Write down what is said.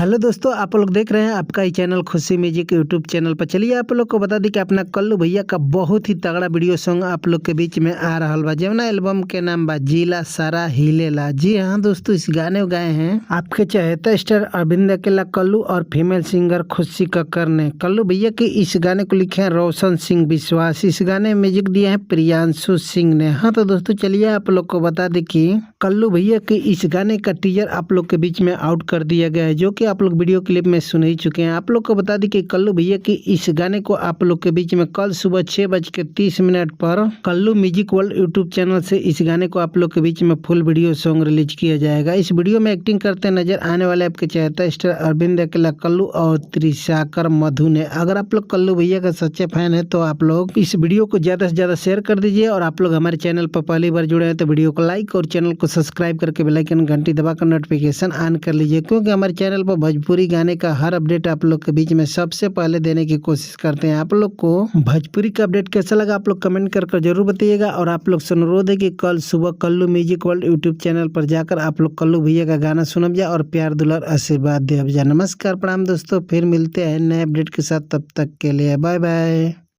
Hello दोस्तों, आप लोग देख रहे हैं आपका ही चैनल खुशी म्यूजिक यूट्यूब चैनल पर। चलिए आप लोग को बता दी कि अपना कल्लू भैया का बहुत ही तगड़ा वीडियो सॉन्ग आप लोग के बीच में आ रहा बा, जमुना एल्बम के नाम बा जिला सारा हिलेला। जी हाँ दोस्तों, इस गाने गाए हैं आपके चहेता स्टार अरविंद अकेला कल्लू और फीमेल सिंगर खुशी कक्कर ने। कल्लू भैया के इस गाने को लिखे हैं रोशन सिंह विश्वास। इस गाने में म्यूजिक दिया है प्रियांशु सिंह ने। हाँ तो दोस्तों चलिए आप लोग को बता दें कि कल्लू भैया के इस गाने का टीजर आप लोग के बीच में आउट कर दिया गया है, जो कि आप लोग वीडियो क्लिप में सुन ही चुके हैं। आप लोग को बता दी कि कल्लू भैया की इस गाने को आप लोग के बीच में कल सुबह 6:30 पर कल्लू म्यूजिक वर्ल्ड यूट्यूब चैनल से इस गाने को आप लोग के बीच में फुल वीडियो सॉन्ग रिलीज किया जाएगा। इस वीडियो में एक्टिंग करते नजर आने वाले आपके चहेता स्टार अरविंद अकेला कल्लू और त्रिशाकर मधु ने। अगर आप लोग कल्लू भैया का सच्चे फैन है तो आप लोग इस वीडियो को ज्यादा से ज्यादा शेयर कर दीजिए, और आप लोग हमारे चैनल पर पहली बार जुड़े हैं तो वीडियो को लाइक और चैनल को सब्सक्राइब करके बेल आइकन घंटी दबाकर नोटिफिकेशन ऑन कर लीजिए, क्योंकि हमारे चैनल पर भोजपुरी गाने का हर अपडेट आप लोग के बीच में सबसे पहले देने की कोशिश करते हैं। आप लोग को भोजपुरी का अपडेट कैसा लगा आप लोग कमेंट कर जरूर बताइएगा, और आप लोग से अनुरोध है कि कल सुबह कल्लू म्यूजिक वर्ल्ड यूट्यूब चैनल पर जाकर आप लोग कल्लू भैया का गाना सुनब जा और प्यार दुलार आशीर्वाद दे जा। नमस्कार प्रणाम दोस्तों, फिर मिलते हैं नए अपडेट के साथ, तब तक के लिए बाय बाय।